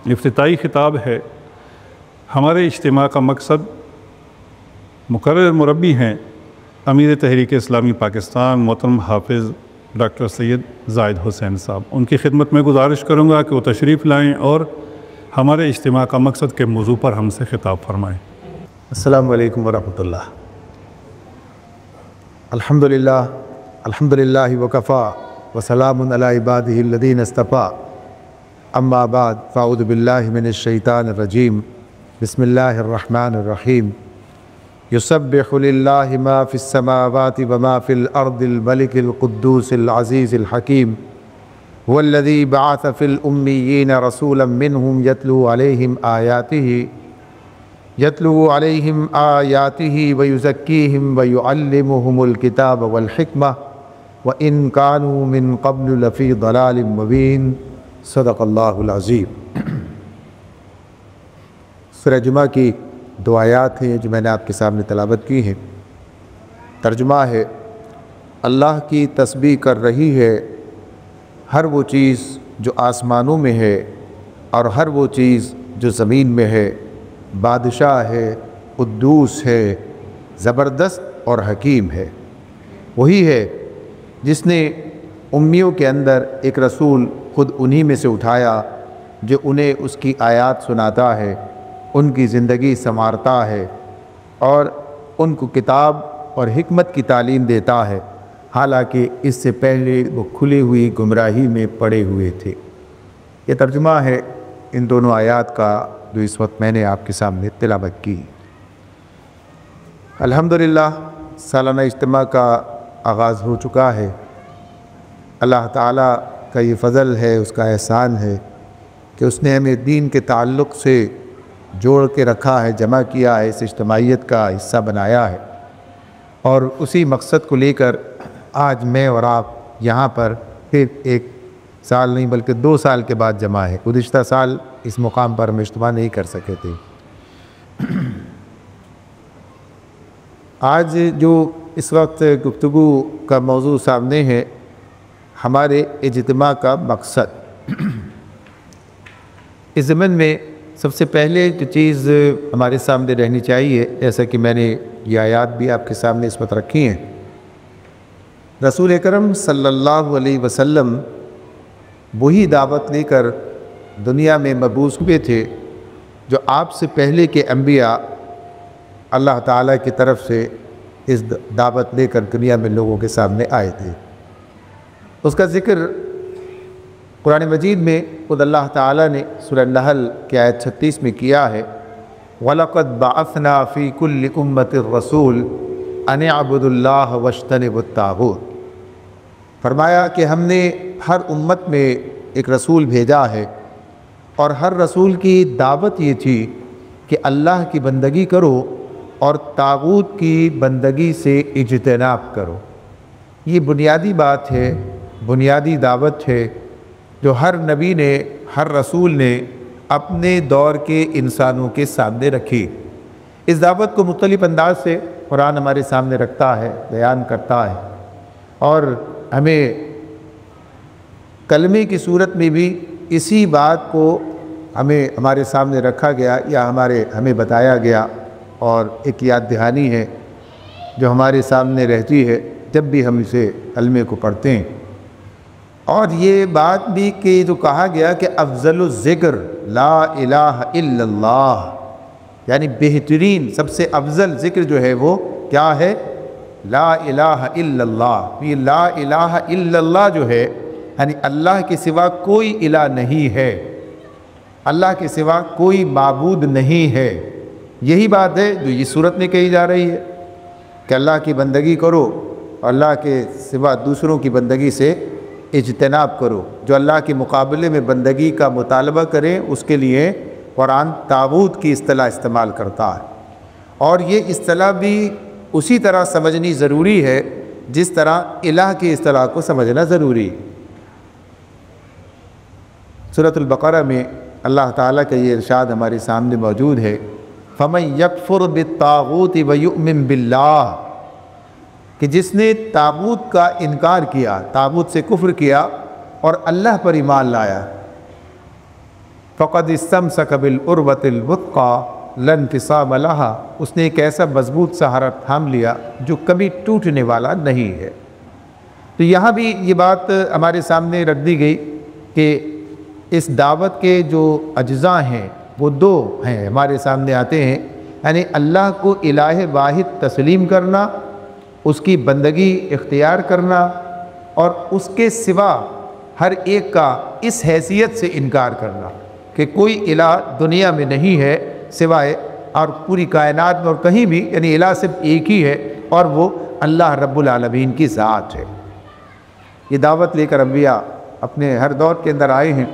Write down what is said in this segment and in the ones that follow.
افتتاحی خطاب ہے۔ ہمارے اجتماع کا مقصد مقرر مربی ہیں امیر تحریک اسلامی پاکستان محترم حافظ ڈاکٹر سید زاہد حسین صاحب، ان کی خدمت میں گزارش کروں گا کہ وہ تشریف لائیں اور ہمارے اجتماع کا مقصد کے موضوع پر ہم سے خطاب فرمائیں۔ السلام علیکم ورحمۃ اللہ۔ الحمدللہ وکفا وسلام علی عبادہ الذین اصطفیٰ، اما بعد فاعوذ باللہ من الشیطان الرجیم، بسم اللہ الرحمن الرحیم۔ یسبح للہ ما فی السماوات وما فی الارض الملک القدوس العزیز الحکیم، هو الذی بعث فی الامیین رسولا منہم یتلو علیہم آیاتہ ویزکیہم ویعلمہم الکتاب والحکمہ وإن كانوا من قبل لفی ضلال مبین، صدق اللہ العظیم۔ سورہ جمعہ کی دو آیات ہیں جو میں نے آپ کے سامنے تلاوت کی ہیں۔ ترجمہ ہے، اللہ کی تسبیح کر رہی ہے ہر وہ چیز جو آسمانوں میں ہے اور ہر وہ چیز جو زمین میں ہے، بادشاہ ہے، قدوس ہے، زبردست اور حکیم ہے۔ وہی ہے جس نے امیوں کے اندر ایک رسول خود انہی میں سے اٹھایا جو انہیں اس کی آیات سناتا ہے، ان کی زندگی سنوارتا ہے اور ان کو کتاب اور حکمت کی تعلیم دیتا ہے، حالانکہ اس سے پہلے وہ کھلی ہوئی گمراہی میں پڑے ہوئے تھے۔ یہ ترجمہ ہے ان دونوں آیات کا جو اس وقت میں نے آپ کے سامنے تلاوت کی۔ الحمدللہ سالانہ اجتماع کا آغاز ہو چکا ہے۔ اللہ تعالیٰ کا یہ فضل ہے، اس کا احسان ہے کہ اس نے ہمیں دین کے تعلق سے جوڑ کے رکھا ہے، جمع کیا ہے، اس اجتماعیت کا حصہ بنایا ہے، اور اسی مقصد کو لے کر آج میں اور آپ یہاں پر پھر ایک سال نہیں بلکہ 2 سال کے بعد جمع ہے۔ گزشتہ سال اس مقام پر ہم اجتماع نہیں کر سکے تھے۔ آج جو اس وقت گفتگو کا موضوع سامنے ہے، ہمارے اجتماع کا مقصد، اس ضمن میں سب سے پہلے جو چیز ہمارے سامنے رہنی چاہیے، جیسا کہ میں نے یہ آیات بھی آپ کے سامنے اس وقت رکھی ہیں، رسول اکرم صلی اللہ علیہ وسلم وہی دعوت لے کر دنیا میں مبعوث ہوئے تھے جو آپ سے پہلے کے انبیاء اللہ تعالیٰ کی طرف سے اس دعوت لے کر دنیا میں لوگوں کے سامنے آئے تھے۔ اس کا ذکر قرآن مجید میں خود اللہ تعالیٰ نے سورہ النحل کی آیت 36 میں کیا ہے، وَلَقَدْ بَعَثْنَا فِي كُلِّ أُمَّةٍ رَسُولٍ أَنِ اعْبُدُوا اللَّهَ وَاجْتَنِبُوا الطَّاغُوتَ، فرمایا کہ ہم نے ہر امت میں ایک رسول بھیجا ہے، اور ہر رسول کی دعوت یہ تھی کہ اللہ کی بندگی کرو اور طاغوت کی بندگی سے اجتناب کرو۔ یہ بنیادی بات ہے، بنیادی دعوت ہے جو ہر نبی نے، ہر رسول نے اپنے دور کے انسانوں کے سامنے رکھی۔ اس دعوت کو مختلف انداز سے قرآن ہمارے سامنے رکھتا ہے، بیان کرتا ہے، اور ہمیں کلمے کی صورت میں بھی اسی بات کو ہمارے سامنے رکھا گیا یا ہمیں بتایا گیا، اور ایک یاد دہانی ہے جو ہمارے سامنے رہتی ہے جب بھی ہم اسے کلمے کو پڑھتے ہیں۔ اور یہ بات بھی کہ جو کہا گیا کہ افضل الذکر لا الہ الا اللہ، یعنی بہترین سب سے افضل ذکر جو ہے وہ کیا ہے؟ لا الہ الا اللہ۔ یہ لا الہ الا اللہ جو ہے یعنی اللہ کے سوا کوئی الہ نہیں ہے، اللہ کے سوا کوئی معبود نہیں ہے۔ یہی بات ہے جو اس صورت میں کہی جا رہی ہے کہ اللہ کی بندگی کرو اور اللہ کے سوا دوسروں کی بندگی سے اجتناب کرو۔ جو اللہ کے مقابلے میں بندگی کا مطالبہ کریں اس کے لیے قرآن طاغوت کی اصطلاح استعمال کرتا ہے، اور یہ اصطلاح بھی اسی طرح سمجھنی ضروری ہے جس طرح الہ کی اصطلاح کو سمجھنا ضروری ہے۔ سورۃ البقرہ میں اللہ تعالیٰ کا یہ ارشاد ہمارے سامنے موجود ہے، فَمَن يَكْفُرْ بِالطَّاغُوتِ وَيُؤْمِن بِاللَّهِ، کہ جس نے طاغوت کا انکار کیا، طاغوت سے کفر کیا اور اللہ پر ایمان لایا، فقد استمسک بالعروۃ الوثقی لا انفصام لہا، اس نے ایک ایسا مضبوط سہارا تھام لیا جو کبھی ٹوٹنے والا نہیں ہے۔ تو یہاں بھی یہ بات ہمارے سامنے رکھ دی گئی کہ اس دعوت کے جو اجزاء ہیں وہ دو ہیں، ہمارے سامنے آتے ہیں، یعنی اللہ کو الہ واحد تسلیم کرنا، اس کی بندگی اختیار کرنا، اور اس کے سوا ہر ایک کا اس حیثیت سے انکار کرنا کہ کوئی الہ دنیا میں نہیں ہے سوائے، اور پوری کائنات میں اور کہیں بھی، یعنی الہ صرف ایک ہی ہے اور وہ اللہ رب العالمین کی ذات ہے۔ یہ دعوت لے کر انبیاء اپنے ہر دور کے اندر آئے ہیں،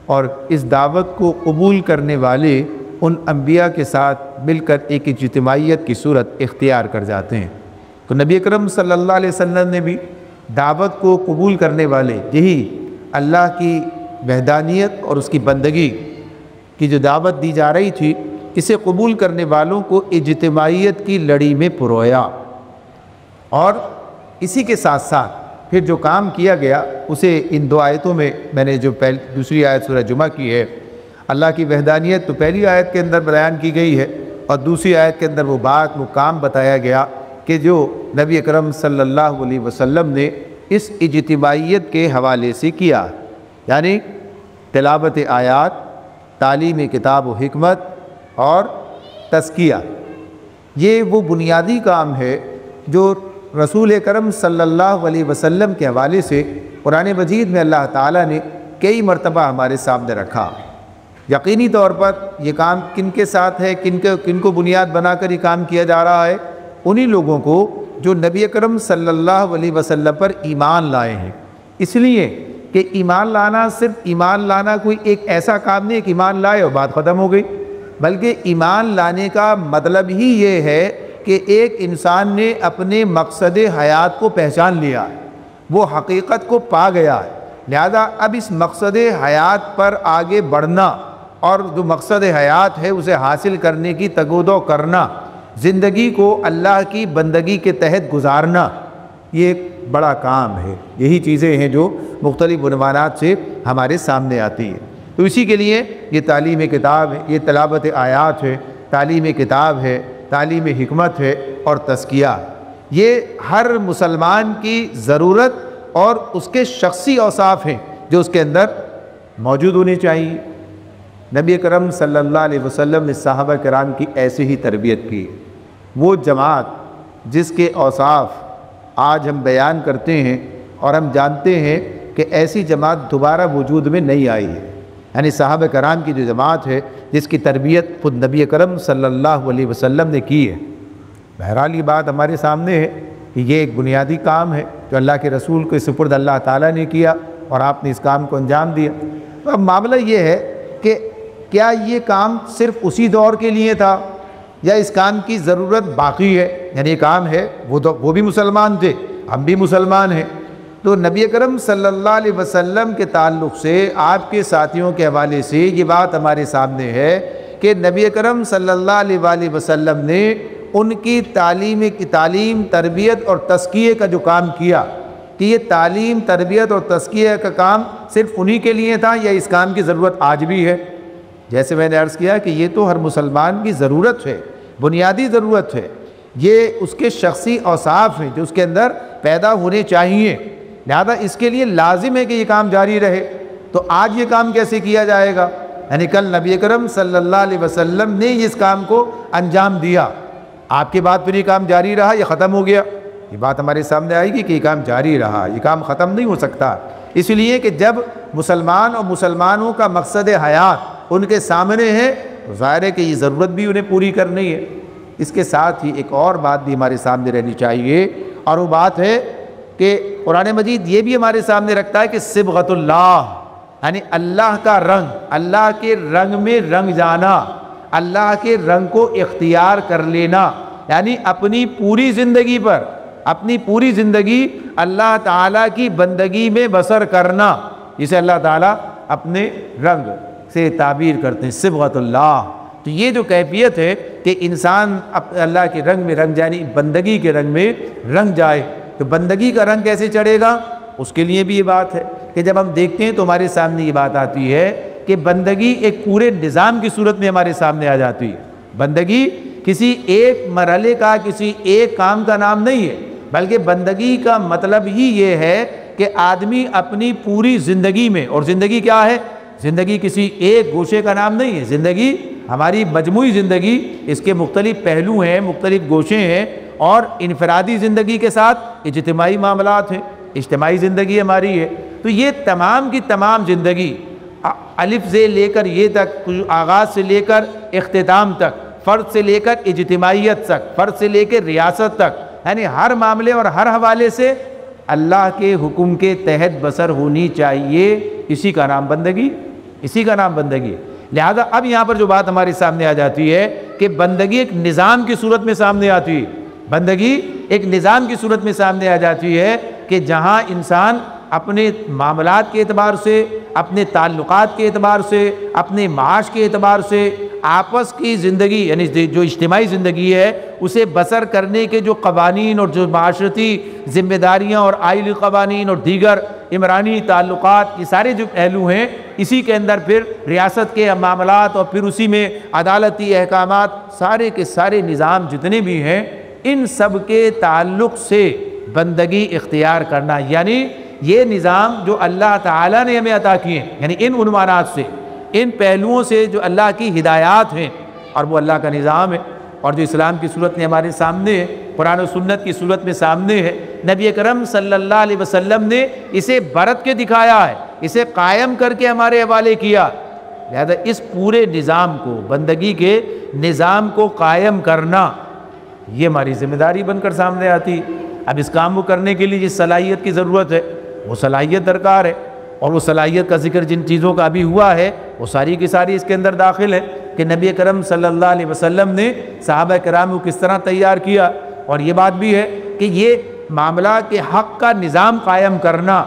اور اس دعوت کو قبول کرنے والے ان انبیاء کے ساتھ مل کر ایک اجتماعیت کی صورت اختیار کر جاتے ہیں۔ تو نبی اکرم صلی اللہ علیہ وسلم نے بھی دعوت کو قبول کرنے والے، یہی اللہ کی وحدانیت اور اس کی بندگی کی جو دعوت دی جا رہی تھی، اسے قبول کرنے والوں کو اجتماعیت کی لڑی میں پرویا، اور اسی کے ساتھ ساتھ پھر جو کام کیا گیا اسے ان دو آیتوں میں نے جو دوسری آیت سورہ جمعہ کی ہے، اللہ کی وحدانیت تو پہلی آیت کے اندر بیان کی گئی ہے، اور دوسری آیت کے اندر وہ بات، وہ کام بتایا گیا کہ جو نبی اکرم صلی اللہ علیہ وسلم نے اس اجتماعیت کے حوالے سے کیا، یعنی تلاوت آیات، تعلیم کتاب و حکمت اور تزکیہ۔ یہ وہ بنیادی کام ہے جو رسول اکرم صلی اللہ علیہ وسلم کے حوالے سے قرآن مجید میں اللہ تعالیٰ نے کئی مرتبہ ہمارے سامنے رکھا۔ یقینی طور پر یہ کام کن کے ساتھ ہے، کن کو بنیاد بنا کر یہ کام کیا جا رہا ہے؟ انہی لوگوں کو جو نبی اکرم صلی اللہ علیہ وسلم پر ایمان لائے ہیں۔ اس لیے کہ ایمان لانا صرف ایمان لانا کوئی ایک ایسا کام نہیں کہ ایمان لائے اور بات ختم ہو گئی، بلکہ ایمان لانے کا مطلب ہی یہ ہے کہ ایک انسان نے اپنے مقصد حیات کو پہچان لیا ہے، وہ حقیقت کو پا گیا ہے، لہذا اب اس مقصد حیات پر آگے بڑھنا اور جو مقصد حیات ہے اسے حاصل کرنے کی تگ و دو کرنا، زندگی کو اللہ کی بندگی کے تحت گزارنا، یہ ایک بڑا کام ہے۔ یہی چیزیں ہیں جو مختلف عنوانات سے ہمارے سامنے آتی ہیں۔ تو اسی کے لیے یہ تعلیم کتاب ہے، یہ تلاوت آیات ہے، تعلیم کتاب ہے، تعلیم حکمت ہے اور تزکیہ، یہ ہر مسلمان کی ضرورت اور اس کے شخصی اوصاف ہیں جو اس کے اندر موجود ہونے چاہیے۔ نبی اکرم صلی اللہ علیہ وسلم نے صحابہ کرام کی ایسے ہی تربیت کی۔ وہ جماعت جس کے اوصاف آج ہم بیان کرتے ہیں اور ہم جانتے ہیں کہ ایسی جماعت دوبارہ وجود میں نہیں آئی ہے، یعنی صحابہ کرام کی جو جماعت ہے جس کی تربیت خود نبی اکرم صلی اللہ علیہ وسلم نے کی ہے۔ بہرحال یہ بات ہمارے سامنے ہے کہ یہ ایک بنیادی کام ہے جو اللہ کے رسول کو سپرد اللہ تعالیٰ نے کیا اور آپ نے اس کام کو انجام دیا۔ تو اب معاملہ یہ ہے کہ کیا یہ کام صرف اسی دور کے لیے تھا یا اس کام کی ضرورت باقی ہے؟ یعنی یہ کام ہے، وہ بھی مسلمان تھے، ہم بھی مسلمان ہیں۔ تو نبی اکرم صلی اللہ علیہ وسلم کے تعلق سے آپ کے ساتھیوں کے حوالے سے یہ بات ہمارے سامنے ہے کہ نبی اکرم صلی اللہ علیہ وآلہ وسلم نے ان کی تعلیم تربیت اور تزکیے کا جو کام کیا، کہ یہ تعلیم تربیت اور تزکیے کا کام صرف انہی کے لیے تھا یا اس کام کی ضرورت آج بھی ہے؟ جیسے میں نے عرض کیا کہ یہ تو ہر مسلمان کی ضرورت ہے، بنیادی ضرورت ہے، یہ اس کے شخصی اوصاف ہیں جو اس کے اندر پیدا ہونے چاہیے، لہذا اس کے لیے لازم ہے کہ یہ کام جاری رہے۔ تو آج یہ کام کیسے کیا جائے گا؟ یعنی کل نبی اکرم صلی اللہ علیہ وسلم نے اس کام کو انجام دیا، آپ کے بعد پھر یہ کام جاری رہا یا ختم ہو گیا؟ یہ بات ہمارے سامنے آئے گی کہ یہ کام جاری رہا، یہ کام ختم نہیں ہو سکتا، اس لیے کہ جب مسلمان اور مسلمانوں کا مقصد حیات ان کے سامنے ہے تو ظاہر ہے کہ یہ ضرورت بھی انہیں پوری کرنی ہے۔ اس کے ساتھ ہی ایک اور بات بھی ہمارے سامنے رہنی چاہیے، اور وہ بات ہے کہ قرآن مجید یہ بھی ہمارے سامنے رکھتا ہے کہ صبغۃ اللہ، یعنی اللہ کا رنگ، اللہ کے رنگ میں رنگ جانا، اللہ کے رنگ کو اختیار کر لینا، یعنی اپنی پوری زندگی پر، اپنی پوری زندگی اللہ تعالیٰ کی بندگی میں بسر کرنا، جسے اللہ تعالیٰ اپنے رنگ سے تعبیر کرتے ہیں صبغۃ اللہ۔ تو یہ جو کیفیت ہے کہ انسان اللہ کے رنگ میں رنگ جائے، بندگی کے رنگ میں رنگ جائے، تو بندگی کا رنگ کیسے چڑھے گا؟ اس کے لیے بھی یہ بات ہے کہ جب ہم دیکھتے ہیں تو ہمارے سامنے یہ بات آتی ہے کہ بندگی ایک پورے نظام کی صورت میں ہمارے سامنے آ جاتی ہے۔ بندگی کسی ایک مرحلے کا، کسی ایک کام کا نام نہیں ہے، بلکہ بندگی کا مطلب ہی یہ ہے کہ آدمی اپنی پوری زندگی میں، اور زندگی کیا ہے؟ زندگی کسی ایک گوشے کا نام نہیں ہے، زندگی ہماری مجموعی زندگی، اس کے مختلف پہلو ہیں، مختلف گوشے ہیں، اور انفرادی زندگی کے ساتھ اجتماعی معاملات ہیں، اجتماعی زندگی ہماری ہے۔ تو یہ تمام کی تمام زندگی الف سے لے کر یہ تک، آغاز سے لے کر اختتام تک، فرد سے لے کر اجتماعیت تک، فرد سے لے کے ریاست تک، یعنی ہر معاملے اور ہر حوالے سے اللہ کے حکم کے تحت بسر ہونی چاہیے، اسی کا نام بندگی، اسی کا نام بندگی ہے۔ لہذا اب یہاں پر جو بات ہمارے سامنے آ جاتی ہے کہ بندگی ایک نظام کی صورت میں سامنے آتی ہے، بندگی ایک نظام کی صورت میں سامنے آ جاتی ہے کہ جہاں انسان اپنے معاملات کے اعتبار سے، اپنے تعلقات کے اعتبار سے، اپنے معاش کے اعتبار سے، آپس کی زندگی یعنی جو اجتماعی زندگی ہے اسے بسر کرنے کے جو قوانین اور جو معاشرتی ذمہ داریاں اور آئلی قوانین اور دیگر عمرانی تعلقات، یہ سارے جو پہلو ہیں، اسی کے اندر پھر ریاست کے معاملات اور پھر اسی میں عدالتی احکامات، سارے کے سارے نظام جتنے بھی ہیں، ان سب کے تعلق سے بندگی اختیار کرنا، یعنی یہ نظام جو اللہ تعالیٰ نے ہمیں عطا کیے ہیں، یعنی ان عنوانات سے، ان پہلوؤں سے جو اللہ کی ہدایات ہیں، اور وہ اللہ کا نظام ہے، اور جو اسلام کی صورت میں ہمارے سامنے ہے، قرآن و سنت کی صورت میں سامنے ہے، نبی اکرم صلی اللہ علیہ وسلم نے اسے برت کے دکھایا ہے، اسے قائم کر کے ہمارے حوالے کیا۔ لہذا اس پورے نظام کو، بندگی کے نظام کو قائم کرنا، یہ ہماری ذمہ داری بن کر سامنے آتی۔ اب اس کام کو کرنے کے لیے جس صلاحیت کی ضرورت ہے وہ صلاحیت درکار ہے، اور وہ صلاحیت کا ذکر جن چیزوں کا ابھی ہوا ہے وہ ساری کی ساری اس کے اندر داخل ہے کہ نبی کرم صلی اللہ علیہ وسلم نے صحابہ کرام کو کس طرح تیار کیا، اور یہ بات بھی ہے کہ یہ معاملہ کہ حق کا نظام قائم کرنا،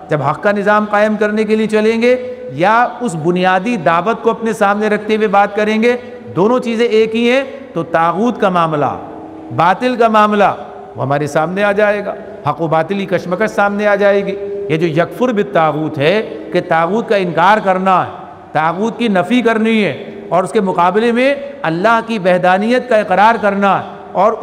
جب حق کا نظام قائم کرنے کے لیے چلیں گے یا اس بنیادی دعوت کو اپنے سامنے رکھتے ہوئے بات کریں گے، دونوں چیزیں ایک ہی ہیں، تو طاغوت کا معاملہ، باطل کا معاملہ وہ ہمارے سامنے آ جائے گا، حق و باطل کی کشمکش سامنے آ جائے گی۔ یہ جو یکفر بالطاغوت ہے کہ طاغوت کا انکار کرنا ہے، طاغوت کی نفی کرنی ہے، اور اس کے مقابلے میں اللہ کی وحدانیت کا اقرار کرنا ہے، اور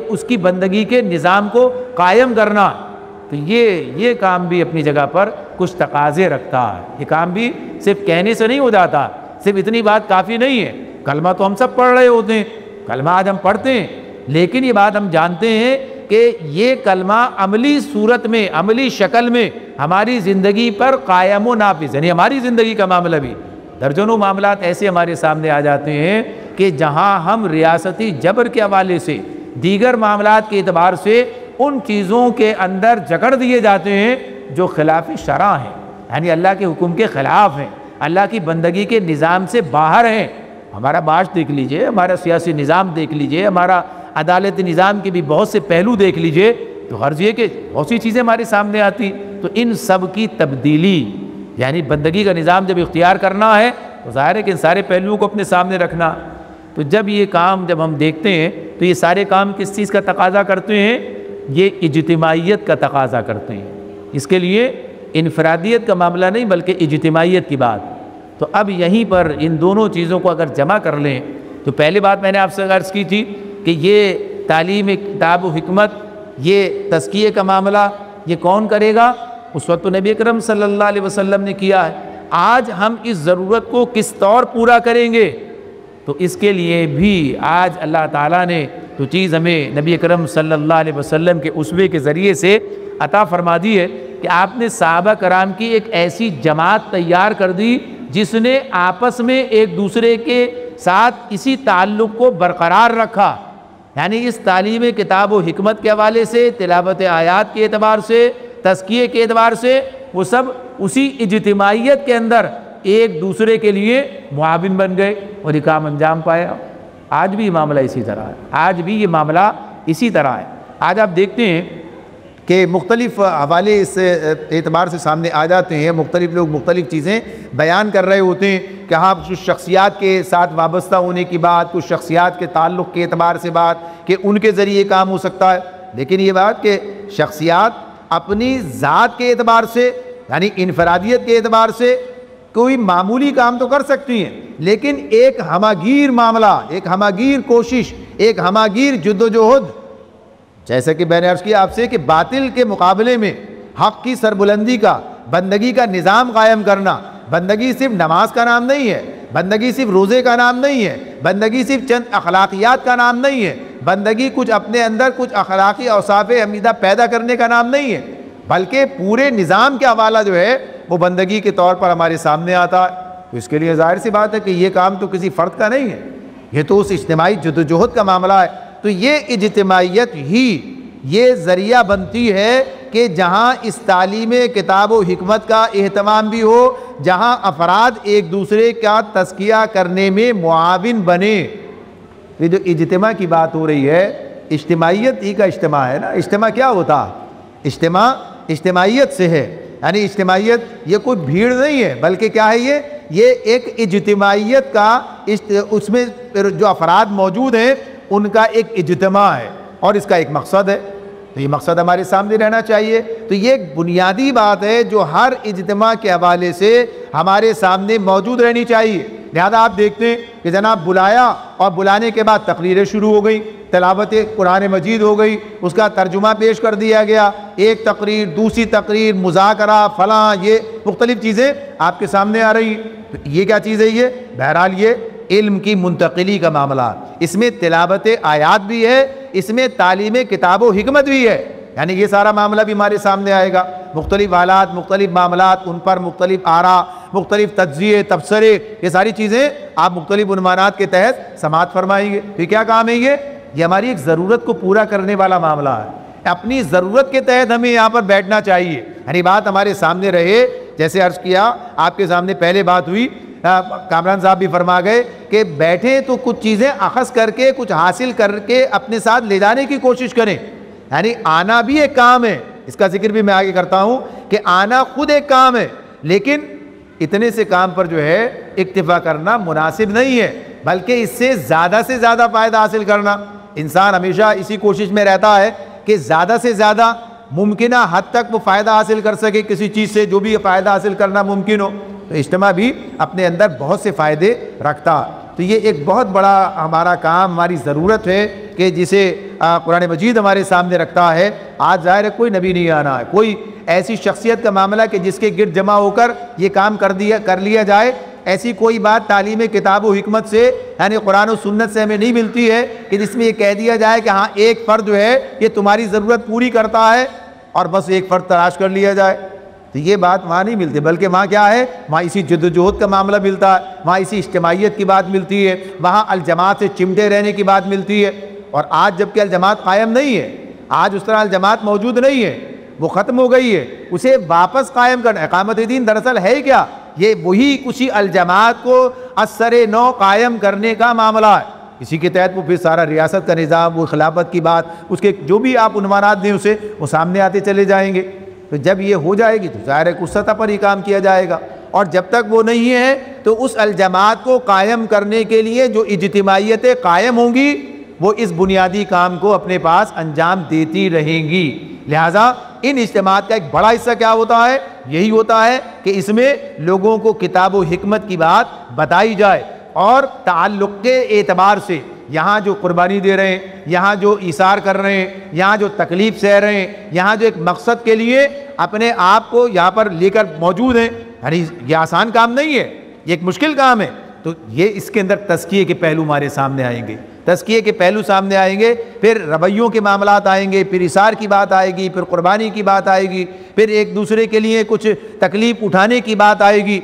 اس کی بندگی کے نظام کو قائم کرنا ہے، تو یہ کام بھی اپنی جگہ پر کچھ تقاضے رکھتا ہے۔ یہ کام بھی صرف کہنے سے نہیں ہو جاتا، صرف اتنی بات کافی نہیں ہے۔ کلمہ تو ہم سب پڑھ رہے ہوتے ہیں، کلمہ آج ہم پڑھتے ہیں، لیکن یہ بات ہم جانتے ہیں کہ یہ کلمہ عملی صورت میں، عملی شکل میں ہماری زندگی پر قائم و نافذ، یعنی ہماری زندگی کا معاملہ بھی، درجنوں معاملات ایسے ہمارے سامنے آ جاتے ہیں کہ جہاں ہم ریاستی جبر کے حوالے سے، دیگر معاملات کے اعتبار سے ان چیزوں کے اندر جکڑ دیے جاتے ہیں جو خلاف شرع ہیں، یعنی اللہ کے حکم کے خلاف ہیں، اللہ کی بندگی کے نظام سے باہر ہیں۔ ہمارا معاش دیکھ لیجئے، ہمارا سیاسی نظام دیکھ لیجئے، ہمارا عدالتی نظام کے بھی بہت سے پہلو دیکھ لیجئے، تو غرض یہ کہ بہت سی چیزیں ہمارے سامنے آتی، تو ان سب کی تبدیلی، یعنی بندگی کا نظام جب اختیار کرنا ہے تو ظاہر ہے کہ ان سارے پہلوؤں کو اپنے سامنے رکھنا۔ تو جب یہ کام جب ہم دیکھتے ہیں تو یہ سارے کام کس چیز کا تقاضا کرتے ہیں؟ یہ اجتماعیت کا تقاضا کرتے ہیں۔ اس کے لیے انفرادیت کا معاملہ نہیں بلکہ اجتماعیت کی بات۔ تو اب یہیں پر ان دونوں چیزوں کو اگر جمع کر لیں تو پہلی بات میں نے آپ سے عرض کی تھی کہ یہ تعلیم کتاب و حکمت، یہ تزکیے کا معاملہ یہ کون کرے گا؟ اس وقت تو نبی اکرم صلی اللہ علیہ وسلم نے کیا ہے۔ آج ہم اس ضرورت کو کس طور پورا کریں گے؟ تو اس کے لیے بھی آج اللہ تعالیٰ نے تو چیز ہمیں نبی اکرم صلی اللہ علیہ وسلم کے اسوے کے ذریعے سے عطا فرما دی ہے کہ آپ نے صحابہ کرام کی ایک ایسی جماعت تیار کر دی جس نے آپس میں ایک دوسرے کے ساتھ اسی تعلق کو برقرار رکھا، یعنی اس تعلیم کتاب و حکمت کے حوالے سے، تلاوت آیات کے اعتبار سے، تزکیے کے اعتبار سے، وہ سب اسی اجتماعیت کے اندر ایک دوسرے کے لیے معاون بن گئے اور یہ کام انجام پایا۔ آج بھی یہ معاملہ اسی طرح ہے، آج بھی یہ معاملہ اسی طرح ہے۔ آج آپ دیکھتے ہیں کہ مختلف حوالے اس اعتبار سے سامنے آ جاتے ہیں، مختلف لوگ مختلف چیزیں بیان کر رہے ہوتے ہیں کہ ہاں کچھ شخصیات کے ساتھ وابستہ ہونے کی بات، کچھ شخصیات کے تعلق کے اعتبار سے بات کہ ان کے ذریعے کام ہو سکتا ہے، لیکن یہ بات کہ شخصیات اپنی ذات کے اعتبار سے، یعنی انفرادیت کے اعتبار سے کوئی معمولی کام تو کر سکتی ہیں، لیکن ایک ہماگیر معاملہ، ایک ہماگیر کوشش، ایک ہماگیر جدوجہد، جیسا کہ میں نے عرض کیا آپ سے کہ باطل کے مقابلے میں حق کی سربلندی کا، بندگی کا نظام قائم کرنا، بندگی صرف نماز کا نام نہیں ہے، بندگی صرف روزے کا نام نہیں ہے، بندگی صرف چند اخلاقیات کا نام نہیں ہے، بندگی کچھ اپنے اندر کچھ اخلاقی اوصاف حمیدہ پیدا کرنے کا نام نہیں ہے، بلکہ پورے نظام کے حوالہ جو ہے وہ بندگی کے طور پر ہمارے سامنے آتا ہے۔ تو اس کے لیے ظاہر سی بات ہے کہ یہ کام تو کسی فرد کا نہیں ہے، یہ تو اس اجتماعی جدوجہد کا معاملہ ہے۔ تو یہ اجتماعیت ہی یہ ذریعہ بنتی ہے کہ جہاں اس تعلیم کتاب و حکمت کا اہتمام بھی ہو، جہاں افراد ایک دوسرے کا تزکیہ کرنے میں معاون بنے۔ یہ جو اجتماع کی بات ہو رہی ہے، اجتماعیت ہی کا اجتماع ہے نا۔ اجتماع کیا ہوتا ہے؟ اجتماع اجتماعیت سے ہے، یعنی اجتماعیت یہ کوئی بھیڑ نہیں ہے، بلکہ کیا ہے یہ ایک اجتماعیت کا اس میں جو افراد موجود ہیں ان کا ایک اجتماع ہے اور اس کا ایک مقصد ہے۔ تو یہ مقصد ہمارے سامنے رہنا چاہیے۔ تو یہ ایک بنیادی بات ہے جو ہر اجتماع کے حوالے سے ہمارے سامنے موجود رہنی چاہیے۔ لہذا آپ دیکھتے ہیں کہ جناب بلایا اور بلانے کے بعد تقریریں شروع ہو گئی، تلاوت قرآن مجید ہو گئی، اس کا ترجمہ پیش کر دیا گیا، ایک تقریر دوسری تقریر، مذاکرہ فلاں، یہ مختلف چیزیں آپ کے سامنے آ رہی ہیں۔ یہ کیا چیز ہے؟ یہ بہرحال یہ علم کی منتقلی کا معاملہ، اس میں تلاوت آیات بھی ہے، اس میں تعلیم کتاب و حکمت بھی ہے، یعنی یہ سارا معاملہ بھی ہمارے سامنے آئے گا۔ مختلف حالات، مختلف معاملات، ان پر مختلف آراء، مختلف تجزیے، تبصرے، یہ ساری چیزیں آپ مختلف عنوانات کے تحت سماعت فرمائیں گے۔ تو کیا کام ہے؟ یہ ہماری ایک ضرورت کو پورا کرنے والا معاملہ ہے۔ اپنی ضرورت کے تحت ہمیں یہاں پر بیٹھنا چاہیے، یعنی بات ہمارے سامنے رہے۔ جیسے عرض کیا آپ کے سامنے پہلے بات ہوئی، کامران صاحب بھی فرما گئے کہ بیٹھیں تو کچھ چیزیں اخذ کر کے، کچھ حاصل کر کے اپنے ساتھ لے جانے کی کوشش کریں، یعنی آنا بھی ایک کام ہے، اس کا ذکر بھی میں آگے کرتا ہوں کہ آنا خود ایک کام ہے، لیکن اتنے سے کام پر جو ہے اکتفا کرنا مناسب نہیں ہے، بلکہ اس سے زیادہ فائدہ حاصل کرنا۔ انسان ہمیشہ اسی کوشش میں رہتا ہے کہ زیادہ سے زیادہ ممکنہ حد تک وہ فائدہ حاصل کر سکے کسی چیز سے، جو بھی فائدہ حاصل کرنا ممکن ہو۔ تو اجتماع بھی اپنے اندر بہت سے فائدے رکھتا۔ تو یہ ایک بہت بڑا ہمارا کام، ہماری ضرورت ہے کہ جسے قرآن مجید ہمارے سامنے رکھتا ہے۔ آج ظاہر ہے کوئی نبی نہیں آنا ہے، کوئی ایسی شخصیت کا معاملہ کہ جس کے گرد جمع ہو کر یہ کام کر لیا جائے، ایسی کوئی بات تعلیم کتاب و حکمت سے، یعنی قرآن و سنت سے ہمیں نہیں ملتی ہے کہ جس میں یہ کہہ دیا جائے کہ ہاں ایک فرد جو ہے یہ تمہاری ضرورت پوری کرتا ہے اور بس ایک فرد تلاش کر لیا جائے۔ تو یہ بات وہاں نہیں ملتی، بلکہ وہاں کیا ہے؟ وہاں اسی جدوجہد کا معاملہ ملتا ہے، وہاں اسی اجتماعیت کی بات ملتی ہے، وہاں الجماعت سے چمٹے رہنے کی بات ملتی ہے۔ اور آج جبکہ الجماعت قائم نہیں ہے، آج اس طرح الجماعت موجود نہیں ہے، وہ ختم ہو گئی ہے، اسے واپس قائم کرنا۔ اقامت دین دراصل ہے کیا؟ یہ وہی کسی الجماعت کو اثر نو قائم کرنے کا معاملہ ہے۔ اسی کے تحت وہ پھر سارا ریاست کا نظام، وہ خلافت کی بات، اس کے جو بھی آپ عنوانات دیں اسے وہ سامنے آتے چلے جائیں گے۔ تو جب یہ ہو جائے گی تو ظاہر ہے اس سطح پر ہی کام کیا جائے گا، اور جب تک وہ نہیں ہے تو اس الجماعت کو قائم کرنے کے لیے جو اجتماعیتیں قائم ہوں گی وہ اس بنیادی کام کو اپنے پاس انجام دیتی رہیں گی۔ لہٰذا ان اجتماعات کا ایک بڑا حصہ کیا ہوتا ہے؟ یہی ہوتا ہے کہ اس میں لوگوں کو کتاب و حکمت کی بات بتائی جائے، اور تعلق کے اعتبار سے یہاں جو قربانی دے رہے ہیں، یہاں جو ایثار کر رہے ہیں، یہاں جو تکلیف سہ رہے ہیں، یہاں جو ایک مقصد کے لیے اپنے آپ کو یہاں پر لے کر موجود ہیں، یعنی یہ آسان کام نہیں ہے، یہ ایک مشکل کام ہے۔ تو یہ اس کے اندر تزکیے کے پہلو ہمارے سامنے آئیں گے، تزکیے کے پہلو سامنے آئیں گے، پھر رویوں کے معاملات آئیں گے، پھر ایثار کی بات آئے گی، پھر قربانی کی بات آئے گی، پھر ایک دوسرے کے لیے کچھ تکلیف اٹھانے کی بات آئے گی،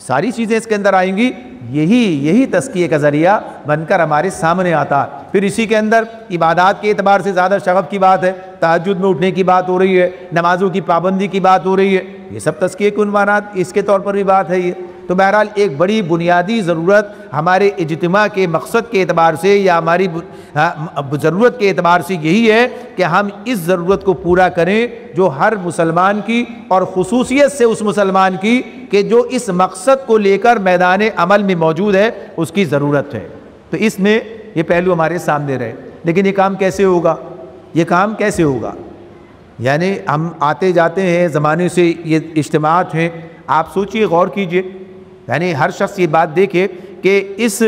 ساری چیزیں اس کے اندر آئیں گی۔ یہی تزکیے کا ذریعہ بن کر ہمارے سامنے آتا ہے۔ پھر اسی کے اندر عبادات کے اعتبار سے زیادہ شغف کی بات ہے، تہجد میں اٹھنے کی بات ہو رہی ہے، نمازوں کی پابندی کی بات ہو رہی ہے، یہ سب تزکیے کے عنوانات اس کے طور پر بھی بات ہے یہ۔ تو بہرحال ایک بڑی بنیادی ضرورت ہمارے اجتماع کے مقصد کے اعتبار سے یا ہماری ضرورت کے اعتبار سے یہی ہے کہ ہم اس ضرورت کو پورا کریں جو ہر مسلمان کی، اور خصوصیت سے اس مسلمان کی کہ جو اس مقصد کو لے کر میدان عمل میں موجود ہے، اس کی ضرورت ہے۔ تو اس میں یہ پہلو ہمارے سامنے رہے۔ لیکن یہ کام کیسے ہوگا؟ یہ کام کیسے ہوگا؟ یعنی ہم آتے جاتے ہیں زمانے سے، یہ اجتماعات ہیں، آپ سوچئے، غور کیجئے یعنی ہر شخص یہ بات دیکھے کہ اس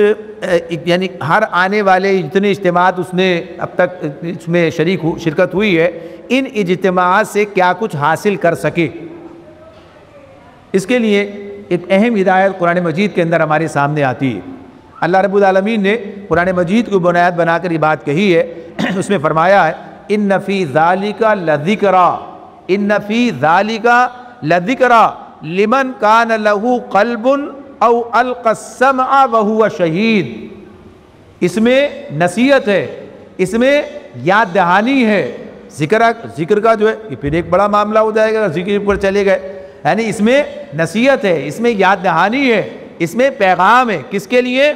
یعنی ہر آنے والے جتنے اجتماعات اس نے اب تک اس میں شرکت ہوئی ہے، ان اجتماعات سے کیا کچھ حاصل کر سکے۔ اس کے لیے ایک اہم ہدایت قرآن مجید کے اندر ہمارے سامنے آتی ہے۔ اللہ رب العالمین نے قرآن مجید کو بنیاد بنا کر یہ بات کہی ہے، اس میں فرمایا ہے ان فی ذالک لذکرا، ان فی ذالک لذکرا لمن کان لہ قلب او القى السمع وهو شہید۔ اس میں نصیحت ہے، اس میں یاد دہانی ہے۔ ذکر کا جو ہے یہ پھر ایک بڑا معاملہ ہو جائے گا، ذکر پر چلے گئے، یعنی اس میں نصیحت ہے، اس میں یاد دہانی ہے، اس میں پیغام ہے۔ کس کے لیے؟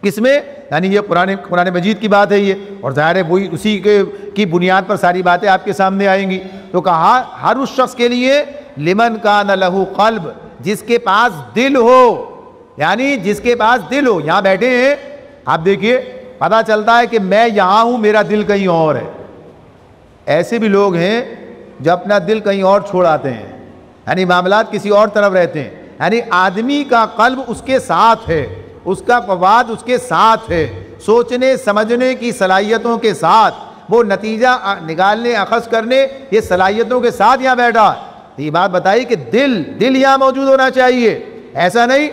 کس میں؟ یعنی یہ قرآن مجید کی بات ہے یہ، اور ظاہر ہے وہی اسی کی بنیاد پر ساری باتیں آپ کے سامنے آئیں گی۔ تو کہا ہر اس شخص کے لیے لمن کان لہ قلب، جس کے پاس دل ہو، یعنی جس کے پاس دل ہو۔ یہاں بیٹھے ہیں آپ دیکھیے، پتہ چلتا ہے کہ میں یہاں ہوں، میرا دل کہیں اور ہے۔ ایسے بھی لوگ ہیں جو اپنا دل کہیں اور چھوڑ آتے ہیں، یعنی معاملات کسی اور طرف رہتے ہیں۔ یعنی آدمی کا قلب اس کے ساتھ ہے، اس کا فواد اس کے ساتھ ہے، سوچنے سمجھنے کی صلاحیتوں کے ساتھ، وہ نتیجہ نکالنے اخذ کرنے یہ صلاحیتوں کے ساتھ یہاں بیٹھا ہے۔ یہ بات بتائی کہ دل یہاں موجود ہونا چاہیے۔ ایسا نہیں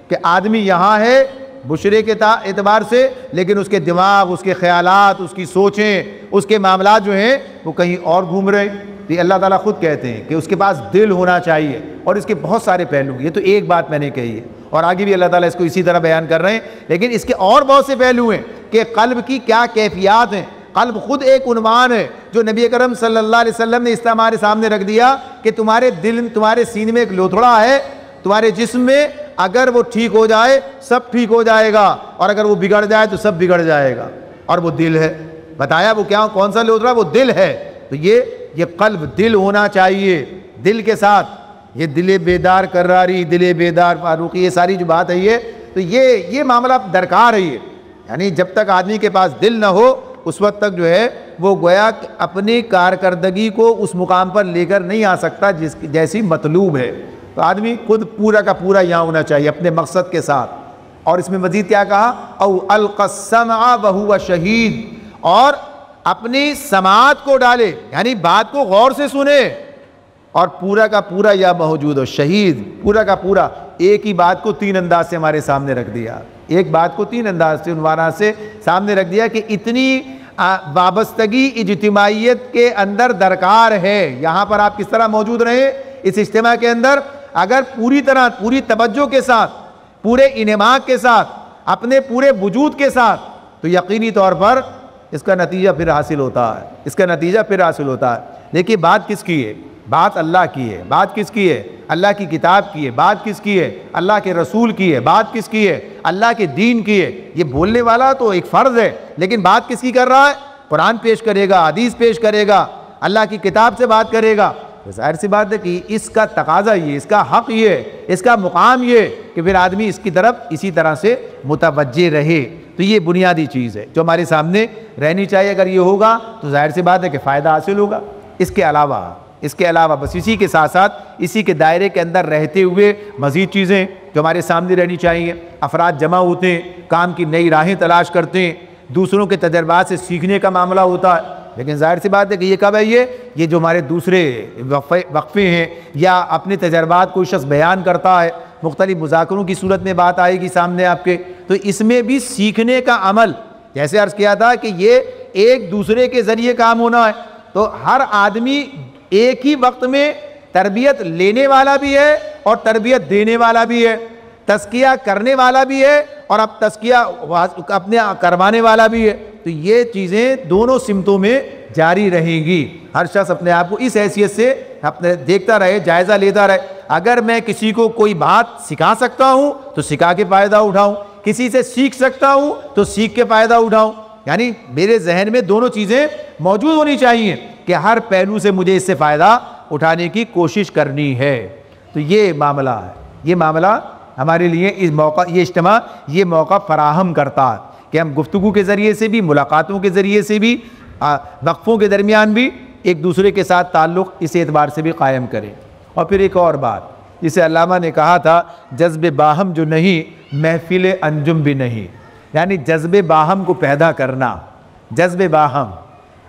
کہ آدمی یہاں ہے بشرے کے اعتبار سے، لیکن اس کے دماغ، اس کے خیالات، اس کی سوچیں، اس کے معاملات جو ہیں وہ کہیں اور گھوم رہے ہیں۔ یہ اللہ تعالیٰ خود کہتے ہیں کہ اس کے پاس دل ہونا چاہیے، اور اس کے بہت سارے پہلو۔ یہ تو ایک بات میں نے کہی ہے، اور آگے بھی اللہ تعالیٰ اس کو اسی طرح بیان کر رہے ہیں، لیکن اس کے اور بہت سے پہلو ہیں کہ قلب کی کیا کیفیات ہیں۔ قلب خود ایک عنوان ہے جو نبی اکرم صلی اللہ علیہ وسلم نے اس طرح ہمارے سامنے رکھ دیا کہ تمہارے دل، تمہارے سینے میں ایک لوتھڑا ہے، تمہارے جسم میں اگر وہ ٹھیک ہو جائے سب ٹھیک ہو جائے گا، اور اگر وہ بگڑ جائے تو سب بگڑ جائے گا، اور وہ دل ہے۔ بتایا وہ کیا، کون سا لوتھڑا؟ وہ دل ہے۔ تو یہ قلب، دل ہونا چاہیے، دل کے ساتھ یہ دل بیدار کراری، دل بیدار فاروقی، یہ ساری جو بات ہے یہ تو یہ معاملہ درکار ہے۔ یہ یعنی جب تک آدمی کے پاس دل نہ ہو اس وقت تک جو ہے وہ گویا اپنی کارکردگی کو اس مقام پر لے کر نہیں آ سکتا جیسی مطلوب ہے۔ تو آدمی خود پورا کا پورا یہاں ہونا چاہیے اپنے مقصد کے ساتھ۔ اور اس میں مزید کیا کہا؟ او القى السمع وهو شہید، اور اپنی سماعت کو ڈالے، یعنی بات کو غور سے سنے، اور پورا کا پورا یا موجود ہو، شہید، پورا کا پورا۔ ایک ہی بات کو تین انداز سے ہمارے سامنے رکھ دیا، ایک بات کو تین انداز سے، عنوانات سے سامنے رکھ دیا کہ اتنی وابستگی اجتماعیت کے اندر درکار ہے۔ یہاں پر آپ کس طرح موجود رہیں اس اجتماع کے اندر؟ اگر پوری طرح، پوری توجہ کے ساتھ، پورے انہماک کے ساتھ، اپنے پورے وجود کے ساتھ، تو یقینی طور پر اس کا نتیجہ پھر حاصل ہوتا ہے، اس کا نتیجہ پھر حاصل ہوتا ہے۔ لیکن بات کس کی ہے؟ بات اللہ کی ہے۔ بات کس کی ہے؟ اللہ کی کتاب کی ہے۔ بات کس کی ہے؟ اللہ کے رسول کی ہے۔ بات کس کی ہے؟ اللہ کے دین کی ہے۔ یہ بولنے والا تو ایک فرض ہے، لیکن بات کس کی کر رہا ہے؟ قرآن پیش کرے گا، حدیث پیش کرے گا، اللہ کی کتاب سے بات کرے گا۔ تو ظاہر سی بات ہے کہ اس کا تقاضا یہ، اس کا حق یہ، اس کا مقام یہ کہ پھر آدمی اس کی طرف اسی طرح سے متوجہ رہے۔ تو یہ بنیادی چیز ہے جو ہمارے سامنے رہنی چاہیے۔ اگر یہ ہوگا تو ظاہر سی بات ہے کہ فائدہ حاصل ہوگا۔ اس کے علاوہ بس اسی کے ساتھ ساتھ اسی کے دائرے کے اندر رہتے ہوئے مزید چیزیں جو ہمارے سامنے رہنی چاہیے۔ افراد جمع ہوتے ہیں، کام کی نئی راہیں تلاش کرتے ہیں، دوسروں کے تجربات سے سیکھنے کا معاملہ ہوتا ہے، لیکن ظاہر سی بات ہے کہ یہ کب ہے؟ یہ جو ہمارے دوسرے وقفے ہیں یا اپنے تجربات کوئی شخص بیان کرتا ہے، مختلف مذاکروں کی صورت میں بات آئے گی سامنے آپ کے، تو اس میں بھی سیکھنے کا عمل، جیسے عرض کیا تھا کہ یہ ایک دوسرے کے ذریعے کام ہونا ہے۔ تو ہر آدمی ایک ہی وقت میں تربیت لینے والا بھی ہے اور تربیت دینے والا بھی ہے، تزکیہ کرنے والا بھی ہے اور اب تزکیہ اپنے کروانے والا بھی ہے۔ تو یہ چیزیں دونوں سمتوں میں جاری رہیں گی۔ ہر شخص اپنے آپ کو اس حیثیت سے اپنے دیکھتا رہے، جائزہ لیتا رہے۔ اگر میں کسی کو کوئی بات سکھا سکتا ہوں تو سکھا کے فائدہ اٹھاؤں، کسی سے سیکھ سکتا ہوں تو سیکھ کے فائدہ اٹھاؤں۔ یعنی میرے ذہن میں دونوں چیزیں موجود ہونی چاہیے کہ ہر پہلو سے مجھے اس سے فائدہ اٹھانے کی کوشش کرنی ہے۔ تو یہ معاملہ ہے، یہ معاملہ ہمارے لیے اس موقع، یہ اجتماع یہ موقع فراہم کرتا ہے کہ ہم گفتگو کے ذریعے سے بھی، ملاقاتوں کے ذریعے سے بھی، وقفوں کے درمیان بھی ایک دوسرے کے ساتھ تعلق اس اعتبار سے بھی قائم کریں۔ اور پھر ایک اور بات جسے علامہ نے کہا تھا جذب باہم جو نہیں محفل انجم بھی نہیں، یعنی جذب باہم کو پیدا کرنا، جذب باہم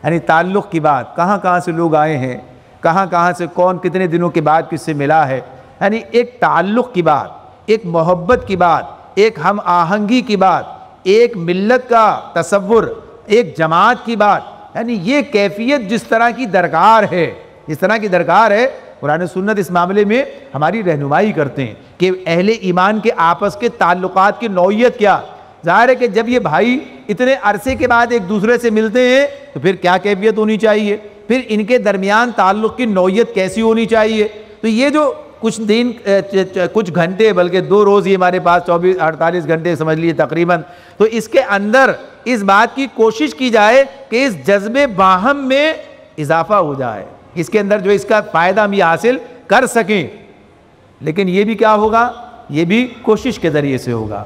یعنی تعلق کی بات، کہاں کہاں سے لوگ آئے ہیں، کہاں کہاں سے کون کتنے دنوں کے بعد کس سے ملا ہے، یعنی ایک تعلق کی بات، ایک محبت کی بات، ایک ہم آہنگی کی بات، ایک ملت کا تصور، ایک جماعت کی بات، یعنی یہ کیفیت جس طرح کی درکار ہے، جس طرح کی درکار ہے، قرآن سنت اس معاملے میں ہماری رہنمائی کرتے ہیں کہ اہل ایمان کے آپس کے تعلقات کی نوعیت کیا۔ ظاہر ہے کہ جب یہ بھائی اتنے عرصے کے بعد ایک دوسرے سے ملتے ہیں تو پھر کیا کیفیت ہونی چاہیے، پھر ان کے درمیان تعلق کی نوعیت کیسی ہونی چاہیے۔ تو یہ جو کچھ دن کچھ گھنٹے بلکہ 2 روز ہی ہمارے پاس 48 گھنٹے سمجھ لیے تقریباً، تو اس کے اندر اس بات کی کوشش کی جائے کہ اس جذب باہم میں اضافہ ہو جائے، اس کے اندر جو اس کا فائدہ ہم یہ حاصل کر سکیں۔ لیکن یہ بھی کیا ہوگا، یہ بھی کوشش کے ذریعے سے ہوگا،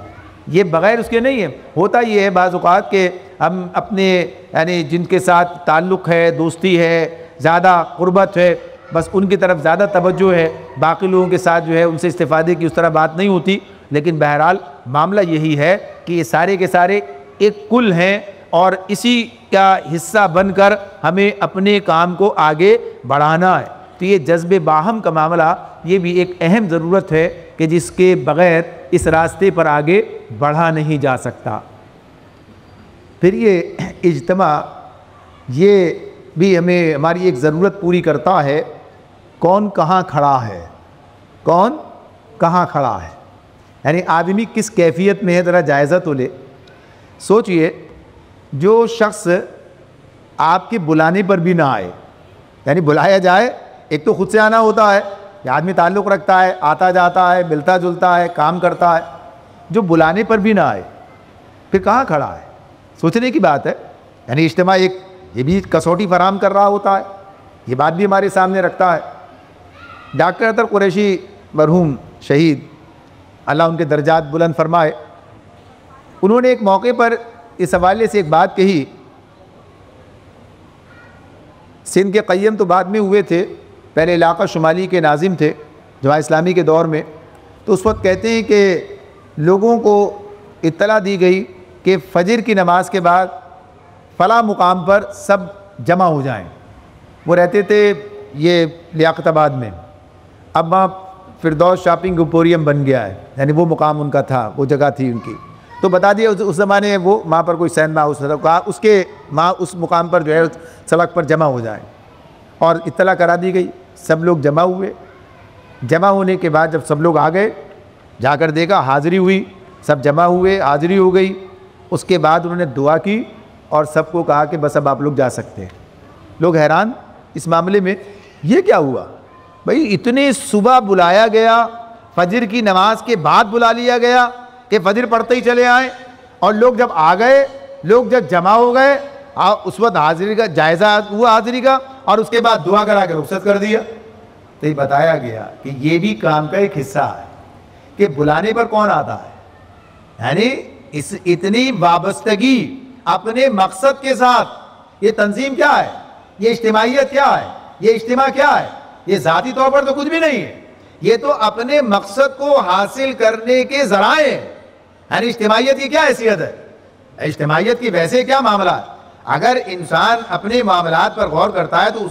یہ بغیر اس کے نہیں ہے۔ ہوتا یہ ہے بعض اوقات کہ ہم اپنے یعنی جن کے ساتھ تعلق ہے، دوستی ہے، زیادہ قربت ہے، بس ان کی طرف زیادہ توجہ ہے، باقی لوگوں کے ساتھ جو ہے ان سے استفادے کی اس طرح بات نہیں ہوتی۔ لیکن بہرحال معاملہ یہی ہے کہ یہ سارے کے سارے ایک کل ہیں اور اسی کا حصہ بن کر ہمیں اپنے کام کو آگے بڑھانا ہے۔ تو یہ جذب باہم کا معاملہ یہ بھی ایک اہم ضرورت ہے کہ جس کے بغیر اس راستے پر آگے بڑھا نہیں جا سکتا۔ پھر یہ اجتماع یہ بھی ہمیں ہماری ایک ضرورت پوری کرتا ہے، کون کہاں کھڑا ہے، کون کہاں کھڑا ہے، یعنی آدمی کس کیفیت میں ہے، ذرا جائزہ تو لے۔ سوچئے جو شخص آپ کے بلانے پر بھی نہ آئے، یعنی بلایا جائے، ایک تو خود سے آنا ہوتا ہے کہ آدمی تعلق رکھتا ہے، آتا جاتا ہے، ملتا جلتا ہے، کام کرتا ہے، جو بلانے پر بھی نہ آئے پھر کہاں کھڑا ہے، سوچنے کی بات ہے۔ یعنی اجتماع ایک یہ بھی کسوٹی فراہم کر رہا ہوتا ہے، یہ بات بھی ہمارے سامنے رکھتا ہے۔ ڈاکٹر اطہر قریشی مرحوم شہید، اللہ ان کے درجات بلند فرمائے، انہوں نے ایک موقع پر اس حوالے سے ایک بات کہی، سندھ کے قیم تو بعد میں ہوئے تھے، پہلے علاقہ شمالی کے ناظم تھے جماعت اسلامی کے دور میں، تو اس وقت کہتے ہیں کہ لوگوں کو اطلاع دی گئی کہ فجر کی نماز کے بعد فلاں مقام پر سب جمع ہو جائیں۔ وہ رہتے تھے یہ لیاقت آباد میں، اب وہاں فردوس شاپنگ امپوریم بن گیا ہے، یعنی وہ مقام ان کا تھا، وہ جگہ تھی ان کی۔ تو بتا دیا اس زمانے میں وہ وہاں پر کوئی سینما ہاؤس کہا اس کے وہاں اس مقام پر جو ہے سڑک پر جمع ہو جائیں، اور اطلاع کرا دی گئی، سب لوگ جمع ہوئے۔ جمع ہونے کے بعد جب سب لوگ آ گئے، جا کر دیکھا حاضری ہوئی، سب جمع ہوئے، حاضری ہو گئی، اس کے بعد انہوں نے دعا کی اور سب کو کہا کہ بس اب آپ لوگ جا سکتے ہیں۔ لوگ حیران اس معاملے میں، یہ کیا ہوا بھائی، اتنے صبح بلایا گیا، فجر کی نماز کے بعد بلا لیا گیا کہ فجر پڑھتے ہی چلے آئیں، اور لوگ جب آ گئے، لوگ جب جمع ہو گئے، اس وقت حاضری کا جائزہ ہوا حاضری کا، اور اس کے بعد دعا کرا کے رخصت کر دیا۔ تو یہ بتایا گیا کہ یہ بھی کام کا ایک حصہ ہے کہ بلانے پر کون آتا ہے، یعنی اس اتنی وابستگی اپنے مقصد کے ساتھ، یہ تنظیم کیا ہے، یہ اجتماعیت کیا ہے، یہ اجتماع کیا ہے، یہ ذاتی طور پر تو کچھ بھی نہیں ہے، یہ تو اپنے مقصد کو حاصل کرنے کے ذرائع ہیں۔ یعنی اجتماعیت کی کیا حیثیت ہے، اجتماعیت کی ویسے کیا معاملہ ہے، اگر انسان اپنے معاملات پر غور کرتا ہے تو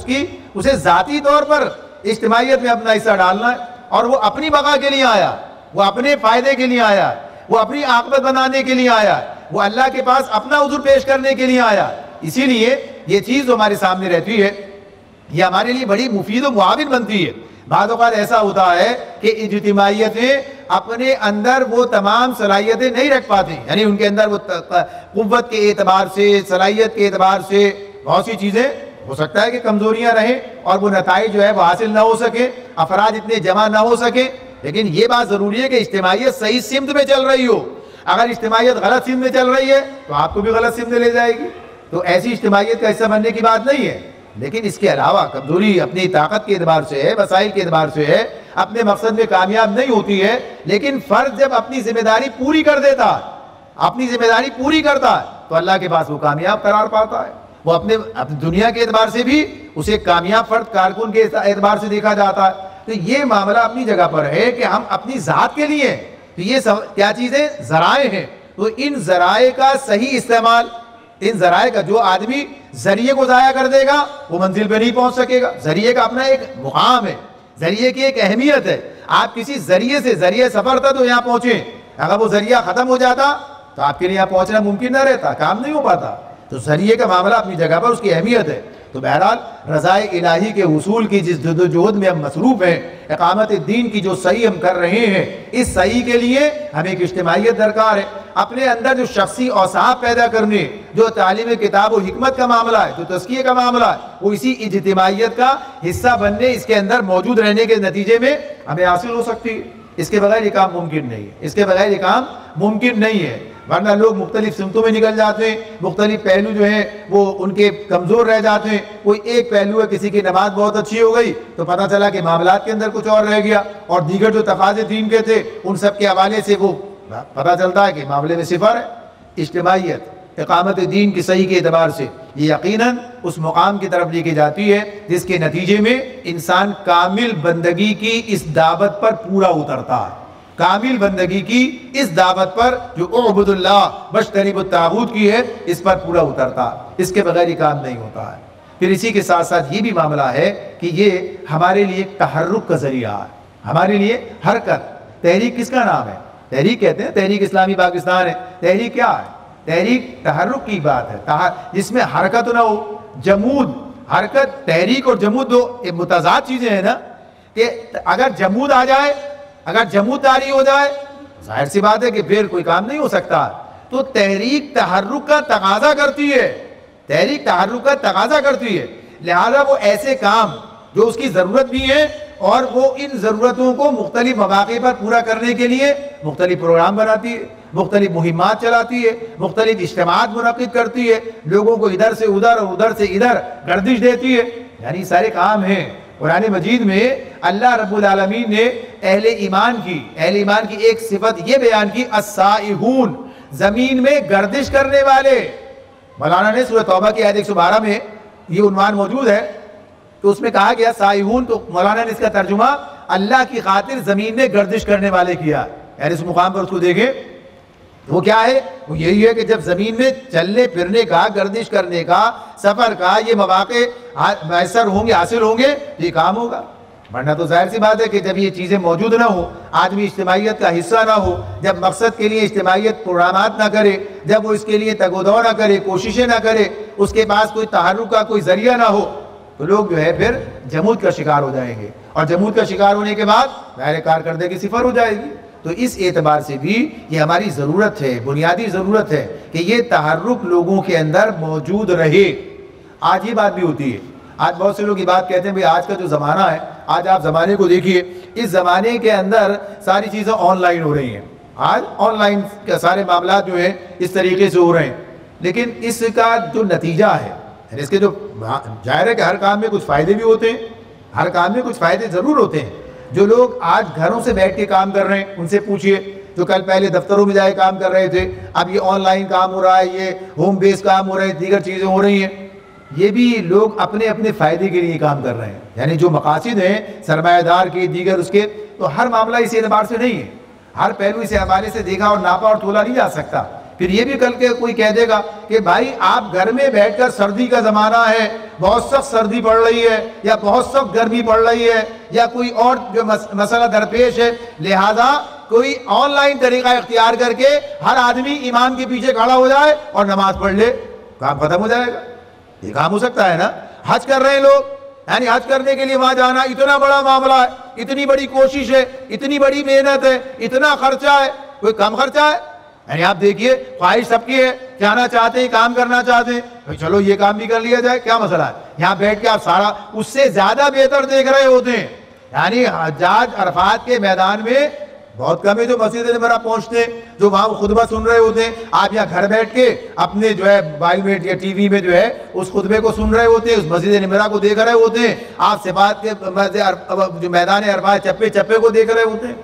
اسے ذاتی طور پر اجتماعیت میں اپنا حصہ ڈالنا ہے، اور وہ اپنی بقا کے لیے آیا، وہ اپنے فائدے کے لیے آیا، وہ اپنی عاقبت بنانے کے لیے آیا، وہ اللہ کے پاس اپنا عذر پیش کرنے کے لیے آیا۔ اسی لیے یہ چیز جو ہمارے سامنے رہتی ہے یہ ہمارے لیے بڑی مفید و معاون بنتی ہے۔ بعض اوقات ایسا ہوتا ہے کہ اجتماعیتیں اپنے اندر وہ تمام صلاحیتیں نہیں رکھ پاتی، یعنی ان کے اندر وہ قوت کے اعتبار سے، صلاحیت کے اعتبار سے بہت سی چیزیں ہو سکتا ہے کہ کمزوریاں رہیں اور وہ نتائج جو ہے وہ حاصل نہ ہو سکے، افراد اتنے جمع نہ ہو سکیں۔ لیکن یہ بات ضروری ہے کہ اجتماعیت صحیح سمت میں چل رہی ہو۔ اگر اجتماعیت غلط سمت میں چل رہی ہے تو آپ کو بھی غلط سمت میں لے جائے گی، تو ایسی اجتماعیت کا حصہ بننے کی بات نہیں ہے۔ لیکن اس کے علاوہ کمزوری اپنی طاقت کے اعتبار سے ہے، وسائل کے اعتبار سے ہے، اپنے مقصد میں کامیاب نہیں ہوتی ہے، لیکن فرد جب اپنی ذمہ داری پوری کر دیتا ہے، اپنی ذمہ داری پوری کرتا ہے تو اللہ کے پاس وہ کامیاب قرار پاتا ہے۔ وہ اپنے دنیا کے اعتبار سے بھی اسے کامیاب فرد کارکن کے اعتبار سے دیکھا جاتا ہے، تو یہ معاملہ اپنی جگہ پر ہے کہ ہم اپنی ذات کے لیے، تو یہ کیا چیزیں؟ ذرائع ہیں. تو ان ذرائع کا صحیح استعمال، ان ذرائع کا، جو آدمی ذریعے کو ضائع کر دے گا وہ منزل پہ نہیں پہنچ سکے گا. ذریعے کا اپنا ایک مقام ہے، ذریعے کی ایک اہمیت ہے. آپ کسی ذریعے سے، ذریعے سفر تھا تو یہاں پہنچے، اگر وہ ذریعہ ختم ہو جاتا تو آپ کے لیے یہاں پہنچنا ممکن نہ رہتا، کام نہیں ہو پاتا. تو ذریعے کا معاملہ اپنی جگہ پر اس کی اہمیت ہے. تو بہرحال رضائے الہی کے حصول کی جس جدوجہد میں ہم مصروف ہیں، اقامت الدین کی جو سعی ہم کر رہے ہیں، اس سعی کے لیے ہمیں ایک اجتماعیت درکار ہے. اپنے اندر جو شخصی اوصاف پیدا کرنے، جو تعلیم کتاب و حکمت کا معاملہ ہے، جو تزکیے کا معاملہ ہے، وہ اسی اجتماعیت کا حصہ بننے، اس کے اندر موجود رہنے کے نتیجے میں ہمیں حاصل ہو سکتی ہے. اس کے بغیر یہ کام ممکن نہیں ہے، اس کے بغیر یہ کام ممکن نہیں ہے. ورنہ لوگ مختلف سمتوں میں نکل جاتے ہیں، مختلف پہلو جو ہیں وہ ان کے کمزور رہ جاتے ہیں. کوئی ایک پہلو ہے، کسی کی نماز بہت اچھی ہو گئی تو پتہ چلا کہ معاملات کے اندر کچھ اور رہ گیا، اور دیگر جو تقاضے دین کے تھے ان سب کے حوالے سے وہ پتہ چلتا ہے کہ معاملے میں صفر ہے. اجتماعیت اقامت دین کی صحیح کے اعتبار سے یہ یقیناً اس مقام کی طرف لے کے جاتی ہے جس کے نتیجے میں انسان کامل بندگی کی اس دعوت پر پورا اترتا ہے. کامل بندگی کی اس دعوت پر جو اعبد اللہ واجتنبوا الطاغوت کی ہے، اس پر پورا اترتا ہے. اس کے بغیر یہ کام نہیں ہوتا ہے. پھر اسی کے ساتھ ساتھ یہ بھی معاملہ ہے کہ یہ ہمارے لیے تحرک کا ذریعہ ہے، ہمارے لیے حرکت. تحریک کس کا نام ہے؟ تحریک کہتے ہیں، تحریک اسلامی پاکستان ہے. تحریک کیا ہے؟ تحریک تحرک کی بات ہے، جس میں حرکت نہ ہو. جمود، حرکت، تحریک اور جمود دو متضاد چیزیں ہیں نا. کہ اگر جمود آ جائے، اگر جمود داری ہو جائے، ظاہر سی بات ہے کہ پھر کوئی کام نہیں ہو سکتا. تو تحریک تحرک کا تقاضا کرتی ہے، تحریک تحرک کا تقاضا کرتی ہے. لہذا وہ ایسے کام جو اس کی ضرورت بھی ہے، اور وہ ان ضرورتوں کو مختلف مواقع پر پورا کرنے کے لیے مختلف پروگرام بناتی ہے، مختلف مہمات چلاتی ہے، مختلف اجتماعات منعقد کرتی ہے، لوگوں کو ادھر سے ادھر اور ادھر سے ادھر گردش دیتی ہے. یعنی سارے کام ہیں. قرآن مجید میں اللہ رب العالمین نے اہل ایمان کی ایک صفت یہ بیان کی، السائحون، زمین میں گردش کرنے والے. مولانا نے سورہ توبہ کی آیت 112 میں یہ عنوان موجود ہے، تو اس میں کہا گیا سائحون، تو مولانا نے اس کا ترجمہ اللہ کی خاطر زمین میں گردش کرنے والے کیا. یعنی اس مقام پر اس کو دیکھیں وہ کیا ہے؟ وہ یہی ہے کہ جب زمین میں چلنے پھرنے کا، گردش کرنے کا، سفر کا یہ مواقع میسر ہوں گے، حاصل ہوں گے، یہ کام ہوگا. ورنہ تو ظاہر سی بات ہے کہ جب یہ چیزیں موجود نہ ہو، آدمی اجتماعیت کا حصہ نہ ہو، جب مقصد کے لیے اجتماعیت پروگرامات نہ کرے، جب وہ اس کے لیے تگ و دو نہ کرے، کوششیں نہ کرے، اس کے پاس کوئی تحرک کا کوئی ذریعہ نہ ہو، تو لوگ جو ہے پھر جمود کا شکار ہو جائیں گے. اور جمود کا شکار ہونے کے بعد ظاہر کارکردگی صفر ہو جائے گی. تو اس اعتبار سے بھی یہ ہماری ضرورت ہے، بنیادی ضرورت ہے کہ یہ تحرک لوگوں کے اندر موجود رہے. آج یہ بات بھی ہوتی ہے، آج بہت سے لوگ یہ بات کہتے ہیں بھئی آج کا جو زمانہ ہے، آج آپ زمانے کو دیکھیے، اس زمانے کے اندر ساری چیزیں آن لائن ہو رہی ہیں. آج آن لائن کے سارے معاملات جو ہیں اس طریقے سے ہو رہے ہیں. لیکن اس کا جو نتیجہ ہے، اس کے جو ظاہر ہے کہ ہر کام میں کچھ فائدے بھی ہوتے ہیں، ہر کام میں کچھ فائدے ضرور ہوتے ہیں. جو لوگ آج گھروں سے بیٹھ کے کام کر رہے ہیں ان سے پوچھئے، جو کل پہلے دفتروں میں جائے کام کر رہے تھے، اب یہ آن لائن کام ہو رہا ہے، یہ ہوم بیس کام ہو رہا ہے، دیگر چیزیں ہو رہی ہیں. یہ بھی لوگ اپنے اپنے فائدے کے لیے کام کر رہے ہیں. یعنی جو مقاصد ہیں سرمایہ دار کے، دیگر اس کے، تو ہر معاملہ اس اعتبار سے نہیں ہے. ہر پہلو اس حوالے سے دیکھا اور ناپا اور تولا نہیں جا سکتا. پھر یہ بھی کل کے کوئی کہہ دے گا کہ بھائی آپ گھر میں بیٹھ کر، سردی کا زمانہ ہے، بہت سخت سردی پڑ رہی ہے، یا بہت سخت گرمی پڑ رہی ہے، یا کوئی اور جو مسئلہ درپیش ہے، لہذا کوئی آن لائن طریقہ اختیار کر کے ہر آدمی امام کے پیچھے کھڑا ہو جائے اور نماز پڑھ لے، کام ختم ہو جائے گا. یہ کام ہو سکتا ہے نا؟ حج کر رہے ہیں لوگ، یعنی حج کرنے کے لیے وہاں جانا اتنا بڑا معاملہ ہے، اتنی بڑی کوشش ہے، اتنی بڑی محنت ہے، اتنا خرچہ ہے، کوئی کم خرچہ ہے؟ یعنی آپ دیکھیے، خواہش سب کی ہے، جانا چاہتے ہیں، کام کرنا چاہتے ہیں، چلو یہ کام بھی کر لیا جائے، کیا مسئلہ ہے؟ یہاں بیٹھ کے آپ سارا اس سے زیادہ بہتر دیکھ رہے ہوتے ہیں. یعنی حجاج عرفات کے میدان میں بہت کم ہے جو مسجد نبوی پہنچتے ہیں، جو وہاں خطبہ سن رہے ہوتے ہیں. آپ یہاں گھر بیٹھ کے اپنے جو ہے موبائل میں یا ٹی وی میں جو ہے اس خطبے کو سن رہے ہوتے ہیں، اس مسجد نبوی کو دیکھ رہے ہوتے ہیں، آپ صفات کے جو میدان عرفات چپے چپے کو دیکھ رہے ہوتے ہیں.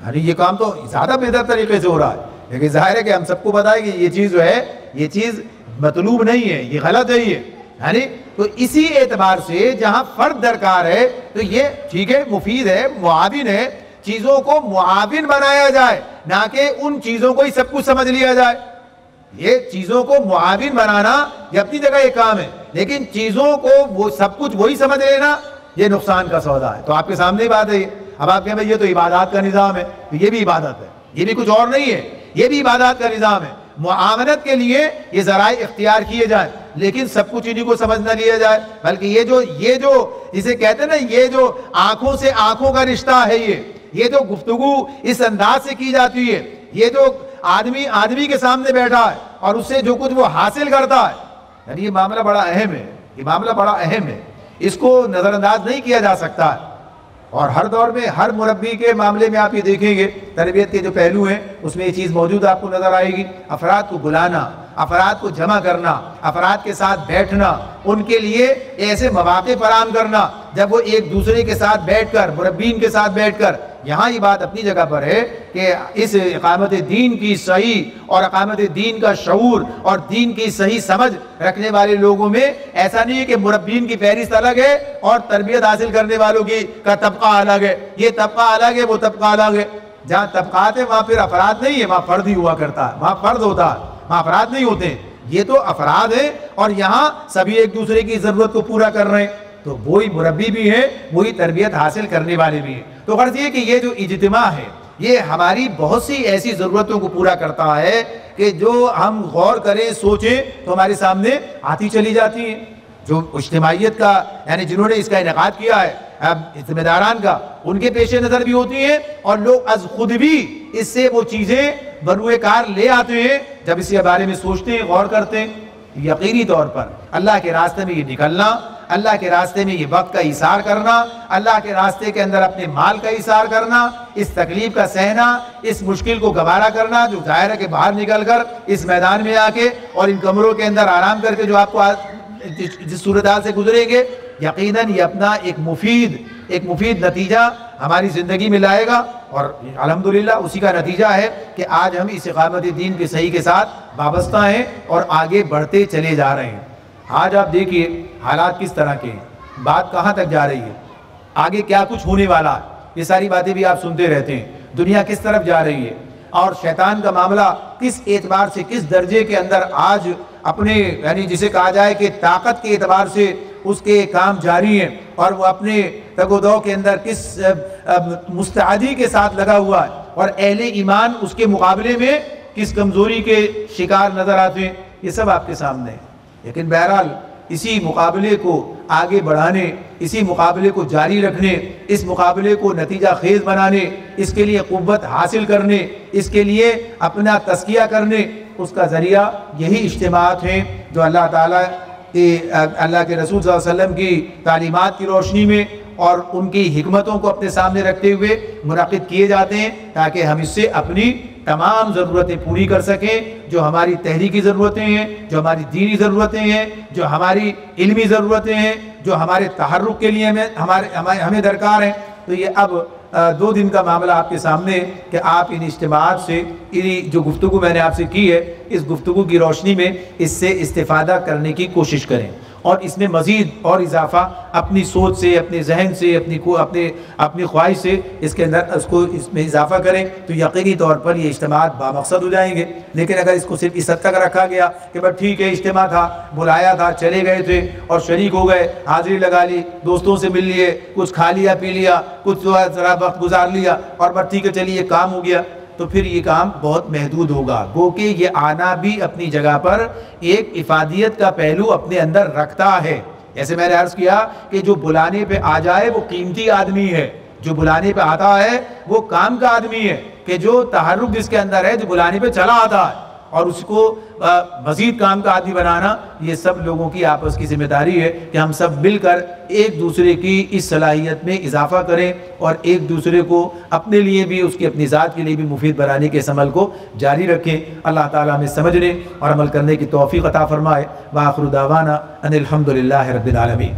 یعنی یہ کام تو زیادہ بہتر طریقے سے ہو رہا ہے. لیکن ظاہر ہے کہ ہم سب کو پتہ ہے کہ یہ چیز جو ہے، یہ چیز مطلوب نہیں ہے، یہ غلط ہے. یعنی تو اسی اعتبار سے جہاں فرد درکار ہے تو یہ ٹھیک ہے، مفید ہے، معاون ہے، چیزوں کو معاون بنایا جائے، نہ کہ ان چیزوں کو ہی سب کچھ سمجھ لیا جائے۔ یہ چیزوں کو معاون بنانا یہ اپنی جگہ ایک کام ہے، لیکن چیزوں کو وہ سب کچھ وہی سمجھ لینا یہ نقصان کا سودا ہے۔ تو آپ کے سامنے بات ہے یہ، اب آپ کہیں بھائی یہ تو عبادات کا نظام ہے، تو یہ بھی عبادت ہے، یہ بھی کچھ اور نہیں ہے، یہ بھی عبادات کا نظام ہے۔ معاونت کے لیے یہ ذرائع اختیار کیے جائیں، لیکن سب کچھ انہیں کو سمجھ نہ لیا جائے، بلکہ یہ جو جسے کہتے ہیں نا، یہ جو آنکھوں سے آنکھوں کا رشتہ ہے، یہ جو گفتگو اس انداز سے کی جاتی ہے، یہ جو آدمی کے سامنے بیٹھا ہے اور اس سے جو کچھ وہ حاصل کرتا ہے، یعنی یہ معاملہ بڑا اہم ہے، یہ معاملہ بڑا اہم ہے، اس کو نظر انداز نہیں کیا جا سکتا ہے۔ اور ہر دور میں ہر مربی کے معاملے میں آپ یہ دیکھیں گے، تربیت کے جو پہلو ہیں اس میں یہ چیز موجود آپ کو نظر آئے گی۔ افراد کو بلانا، افراد کو جمع کرنا، افراد کے ساتھ بیٹھنا، ان کے لیے ایسے مواقع فراہم کرنا جب وہ ایک دوسرے کے ساتھ بیٹھ کر، مربین کے ساتھ بیٹھ کر، یہاں یہ بات اپنی جگہ پر ہے کہ اس اقامت دین کی صحیح اور اقامت دین کا شعور اور دین کی صحیح سمجھ رکھنے والے لوگوں میں ایسا نہیں ہے کہ مربین کی فہرست الگ ہے اور تربیت حاصل کرنے والوں کا طبقہ الگ ہے، یہ طبقہ الگ ہے، وہ طبقہ الگ ہے۔ جہاں طبقات ہیں وہاں پھر افراد نہیں ہے، وہاں فرد ہی ہوا کرتا ہے، وہاں فرد ہوتا ہے، وہاں افراد نہیں ہوتے ہیں۔ یہ تو افراد ہیں اور یہاں سبھی ایک دوسرے کی ضرورت کو پورا کر رہے ہیں، تو وہی مربی بھی ہیں، وہی تربیت حاصل کرنے والے بھی ہیں۔ تو غرض یہ کہ یہ جو اجتماع ہے یہ ہماری بہت سی ایسی ضرورتوں کو پورا کرتا ہے کہ جو ہم غور کریں، سوچیں تو ہمارے سامنے آتی چلی جاتی ہیں۔ جو اجتماعیت کا یعنی جنہوں نے اس کا انعقاد کیا ہے، ذمہ داران کا، ان کے پیش نظر بھی ہوتی ہیں، اور لوگ از خود بھی اس سے وہ چیزیں بروئے کار لے آتے ہیں جب اس کے بارے میں سوچتے ہیں، غور کرتے ہیں۔ یقینی طور پر اللہ کے راستے میں یہ نکلنا، اللہ کے راستے میں یہ وقت کا ایثار کرنا، اللہ کے راستے کے اندر اپنے مال کا ایثار کرنا، اس تکلیف کا سہنا، اس مشکل کو گوارا کرنا، جو ظاہر ہے کہ باہر نکل کر اس میدان میں آ کے اور ان کمروں کے اندر آرام کر کے جو آپ کو جس صورتحال سے گزریں گے، یقیناً یہ اپنا ایک مفید نتیجہ ہماری زندگی میں لائے گا، اور الحمدللہ اسی کا نتیجہ ہے کہ آج ہم اس اقامت دین کے صحیح کے ساتھ وابستہ ہیں اور آگے بڑھتے چلے جا رہے ہیں۔ آج آپ دیکھیے حالات کس طرح کے ہیں، بات کہاں تک جا رہی ہے، آگے کیا کچھ ہونے والا ہے، یہ ساری باتیں بھی آپ سنتے رہتے ہیں، دنیا کس طرف جا رہی ہے، اور شیطان کا معاملہ کس اعتبار سے، کس درجے کے اندر آج اپنے یعنی جسے کہا جائے کہ طاقت کے اعتبار سے اس کے کام جاری ہیں، اور وہ اپنے تگ و دو کے اندر کس مستعدی کے ساتھ لگا ہوا ہے، اور اہل ایمان اس کے مقابلے میں کس کمزوری کے شکار نظر آتے ہیں، یہ سب آپ کے سامنے ہے۔ لیکن بہرحال اسی مقابلے کو آگے بڑھانے، اسی مقابلے کو جاری رکھنے، اس مقابلے کو نتیجہ خیز بنانے، اس کے لیے قوت حاصل کرنے، اس کے لیے اپنا تزکیہ کرنے، اس کا ذریعہ یہی اجتماعات ہیں جو اللہ تعالیٰ اللہ کے رسول صلی اللہ علیہ وسلم کی تعلیمات کی روشنی میں اور ان کی حکمتوں کو اپنے سامنے رکھتے ہوئے منعقد کیے جاتے ہیں، تاکہ ہم اس سے اپنی تمام ضرورتیں پوری کر سکیں، جو ہماری تحریکی ضرورتیں ہیں، جو ہماری دینی ضرورتیں ہیں، جو ہماری علمی ضرورتیں ہیں، جو ہمارے تحرک کے لیے ہمیں درکار ہیں۔ تو یہ اب 2 دن کا معاملہ آپ کے سامنے کہ آپ ان اجتماعات سے جو گفتگو میں نے آپ سے کی ہے، اس گفتگو کی روشنی میں اس سے استفادہ کرنے کی کوشش کریں، اور اس میں مزید اور اضافہ اپنی سوچ سے، اپنے ذہن سے، اپنی خواہش سے اس کے اندر اس میں اضافہ کریں، تو یقینی طور پر یہ اجتماعات بامقصد ہو جائیں گے۔ لیکن اگر اس کو صرف اس حد تک رکھا گیا کہ بس ٹھیک ہے اجتماع تھا، بلایا تھا، چلے گئے تھے اور شریک ہو گئے، حاضری لگا لی، دوستوں سے مل لیے، کچھ کھا لیا پی لیا، کچھ ذرا وقت گزار لیا اور بس ٹھیک ہے چلیے کام ہو گیا، تو پھر یہ کام بہت محدود ہوگا۔ گو کہ یہ آنا بھی اپنی جگہ پر ایک افادیت کا پہلو اپنے اندر رکھتا ہے۔ جیسے میں نے عرض کیا کہ جو بلانے پہ آ جائے وہ قیمتی آدمی ہے، جو بلانے پہ آتا ہے وہ کام کا آدمی ہے، کہ جو تحرک جس کے اندر ہے، جو بلانے پہ چلا آتا ہے اور اس کو مزید کام کا عادی بنانا، یہ سب لوگوں کی آپس کی ذمہ داری ہے کہ ہم سب مل کر ایک دوسرے کی اس صلاحیت میں اضافہ کریں اور ایک دوسرے کو اپنے لیے بھی، اس کی اپنی ذات کے لیے بھی مفید بنانے کے اس عمل کو جاری رکھیں۔ اللہ تعالیٰ ہمیں سمجھنے اور عمل کرنے کی توفیق عطا فرمائے۔ وآخر دعوانا ان الحمد للہ رب العالمین۔